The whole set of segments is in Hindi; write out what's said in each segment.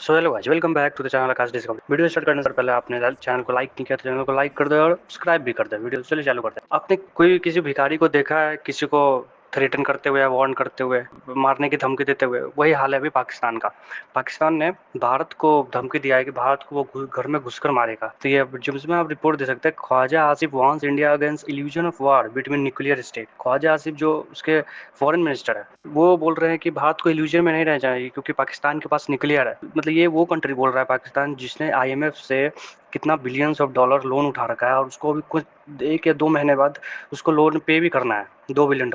So hello guys, welcome back to the channel Aakash Discovery. Video start करने से पहले आपने चैनल को लाइक नहीं किया तो चैनल को लाइक कर दो और सब्सक्राइब भी कर दो। वीडियो चलिए चालू करते हैं। आपने कोई किसी भिखारी को देखा है किसी को थ्रेटन करते हुए या वार्न करते हुए, मारने की धमकी देते हुए? वही हाल है अभी पाकिस्तान का। पाकिस्तान ने भारत को धमकी दिया है कि भारत को वो घर में घुसकर मारेगा। तो ये जिसमें आप रिपोर्ट दे सकते हैं, Khawaja Asif warns India against illusion of war between nuclear state. Khawaja Asif जो उसके फॉरेन मिनिस्टर है, वो बोल रहे हैं कि भारत को इल्यूजन में नहीं रहना चाहिए क्योंकि पाकिस्तान के पास न्यूक्लियर है। मतलब ये वो कंट्री बोल रहा है, पाकिस्तान, जिसने आईएमएफ से कितना बिलियंस ऑफ डॉलर लोन उठा रखा है और उसको अभी कुछ 1 या 2 महीने बाद उसको लोन पे भी करना है, $2 बिलियन।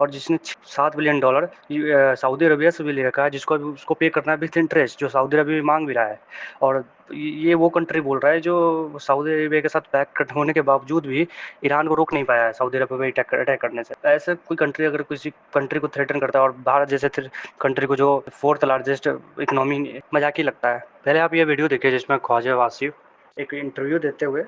और जिसने $7 बिलियन सऊदी अरबिया से भी ले रखा है, जिसको अभी उसको पे करना है विथ इंटरेस्ट, जो सऊदी अरबिया भी मांग भी रहा है। और ये वो कंट्री बोल रहा है जो सऊदी अरबिया के साथ पैक्ट होने के बावजूद भी ईरान को रोक नहीं पाया है सऊदी अरब पे अटैक करने से। ऐसे कोई कंट्री अगर किसी कंट्री को थ्रेटन करता है, और भारत जैसे कंट्री को जो 4th लार्जेस्ट इकोनॉमी, मजाक ही लगता है। पहले आप ये वीडियो देखिए जिसमें ख्वाजा वासिफ एक इंटरव्यू देते हुए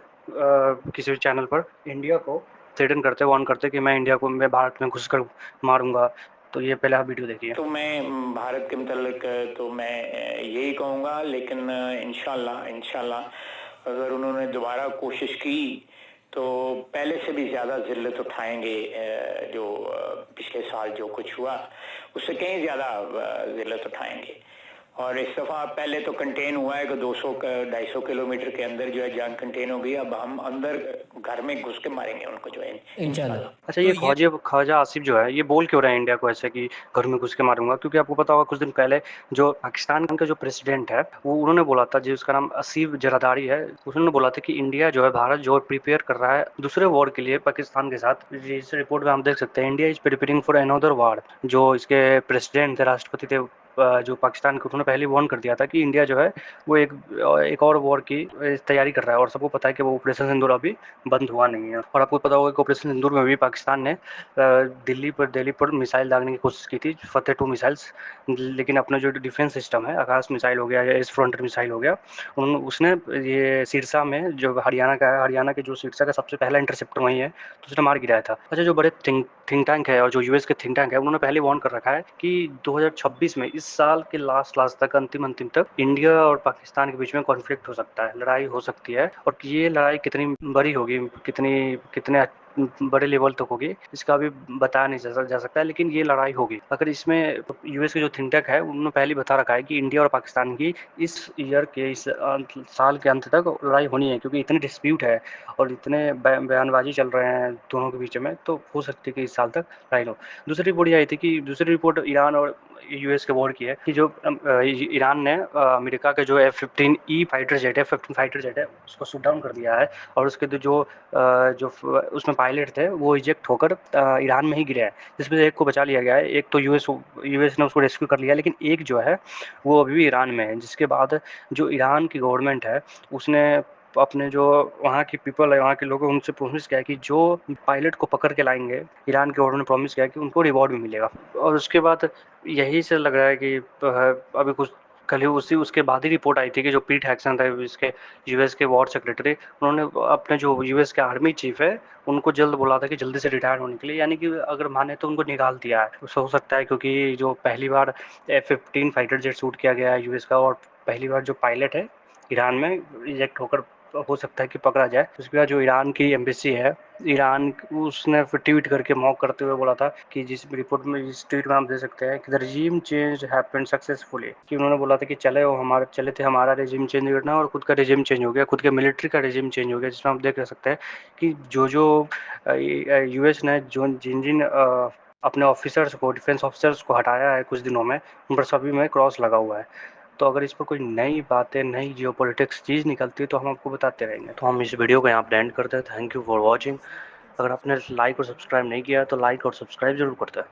किसी चैनल पर इंडिया को थ्रेटन करते वार्न करते कि मैं भारत में घुसकर मारूंगा। तो ये पहले आप वीडियो देखिए। तो मैं भारत के मतलब तो मैं यही कहूँगा, लेकिन इंशाल्लाह अगर उन्होंने दोबारा कोशिश की तो पहले से भी ज़्यादा ज़िल्लत उठाएंगे। जो पिछले साल जो कुछ हुआ उससे कहीं ज़्यादा ज़िल्लत उठाएंगे। और इस दफ़ा पहले तो कंटेन हुआ है कि 200-250 किलोमीटर के अंदर जो है जंग कंटेन हो गई। अब हम अंदर घर में घुस के मारेंगे उनको जो है इंशाल्लाह। अच्छा, ये ख्वाजा आसिफ जो है ये बोल क्यों रहे हैं इंडिया को ऐसे कि घर में घुस के मारूंगा? क्योंकि आपको पता होगा कुछ दिन पहले जो पाकिस्तान का जो प्रेसिडेंट है वो उन्होंने बोला था, जिसका नाम असीफ जरदारी है, उन्होंने बोला था कि इंडिया जो है, भारत जो प्रिपेयर कर रहा है दूसरे वॉर के लिए पाकिस्तान के साथ। इस रिपोर्ट में हम देख सकते हैं, India is preparing for another war. जो इसके प्रेसिडेंट थे, राष्ट्रपति थे जो पाकिस्तान को, उन्होंने पहले वार्न कर दिया था कि इंडिया जो है वो एक और वॉर की तैयारी कर रहा है। और सबको पता है कि वो ऑपरेशन सिंदूर अभी बंद हुआ नहीं है। और आपको पता होगा कि ऑपरेशन सिंदूर में भी पाकिस्तान ने दिल्ली पर मिसाइल दागने की कोशिश की थी, फतेह 2 मिसाइल्स। लेकिन अपना जो डिफेंस सिस्टम है, आकाश मिसाइल हो गया या एस फ्रंटर मिसाइल हो गया, उसने ये सिरसा में, जो हरियाणा का है, हरियाणा के जो सिरसा का सबसे पहला इंटरसेप्टर वही है, तो उसने मार गिराया था। अच्छा, जो बड़े थिंक टैंक है और जो यूएस के थिंक टैंक है, उन्होंने पहले वार्न कर रखा है कि 2026 में, इस साल के लास्ट तक, अंतिम तक इंडिया और पाकिस्तान के बीच में कॉन्फ्लिक्ट हो सकता है, लड़ाई हो सकती है। और ये लड़ाई कितनी बड़ी होगी, कितने बड़े लेवल तक होगी, इसका अभी बताया नहीं जा सकता है, लेकिन ये लड़ाई होगी। अगर इसमें यूएस के जो थिंक टैंक है, उन्होंने पहले बता रखा है कि इंडिया और पाकिस्तान की इस साल के अंत तक लड़ाई होनी है, क्योंकि इतने डिस्प्यूट है और इतने बयानबाजी चल रहे हैं दोनों के बीच में, तो हो सकती है कि इस साल तक लड़ाई हो। दूसरी रिपोर्ट ये आई थी कि दूसरी रिपोर्ट ईरान और यूएस के वॉर की है कि जो ईरान ने अमेरिका के जो F-15E फाइटर जेट है, F-15 फाइटर जेट है, उसको शूट डाउन कर दिया है। और उसके जो उसमें पायलट थे वो इजेक्ट होकर ईरान में ही गिरे हैं, जिसमें से एक को बचा लिया गया है। एक तो यूएस ने उसको रेस्क्यू कर लिया, लेकिन एक जो है वो अभी भी ईरान में है। जिसके बाद जो ईरान की गवर्नमेंट है, उसने अपने जो वहाँ की पीपल है, वहाँ के लोगों, उनसे प्रॉमिस किया है कि जो पायलट को पकड़ के लाएंगे, ईरान के गवर्नमेंट ने प्रॉमिस किया है कि उनको रिवॉर्ड भी मिलेगा। और उसके बाद यही से लग रहा है कि अभी कुछ कल ही उसके बाद ही रिपोर्ट आई थी कि जो पीट हेक्सन थे, इसके यूएस के वॉर सेक्रेटरी, उन्होंने अपने जो यूएस के आर्मी चीफ है उनको जल्द बोला था कि जल्दी से रिटायर होने के लिए, यानी कि अगर माने तो उनको निकाल दिया है। उससे हो सकता है, क्योंकि जो पहली बार F-15 फाइटर जेट शूट किया गया है यूएस का, और पहली बार जो पायलट है ईरान में इजेक्ट होकर, हो सकता है कि पकड़ा जाए। उसके बाद जो ईरान की एम्बेसी है, ईरान, उसने फिर ट्वीट करके मॉक करते हुए बोला था कि जिस रिपोर्ट में, इस ट्वीट में हम देख सकते हैं कि the regime change happened successfully, कि उन्होंने बोला था कि चले थे हमारा रेजिम चेंज करना, और खुद का रेजिम चेंज हो गया, खुद के मिलिट्री का रेजिम चेंज हो गया। जिसमें हम देख सकते हैं कि जो यूएस ने जिन अपने ऑफिसर्स को, डिफेंस ऑफिसर्स को हटाया है कुछ दिनों में, उन पर सभी में क्रॉस लगा हुआ है। तो अगर इस पर कोई नई बातें, नई जियोपॉलिटिक्स चीज़ निकलती है तो हम आपको बताते रहेंगे। तो हम इस वीडियो को यहाँ पर एंड करते हैं। Thank you for watching. अगर आपने लाइक और सब्सक्राइब नहीं किया तो लाइक और सब्सक्राइब जरूर करते हैं।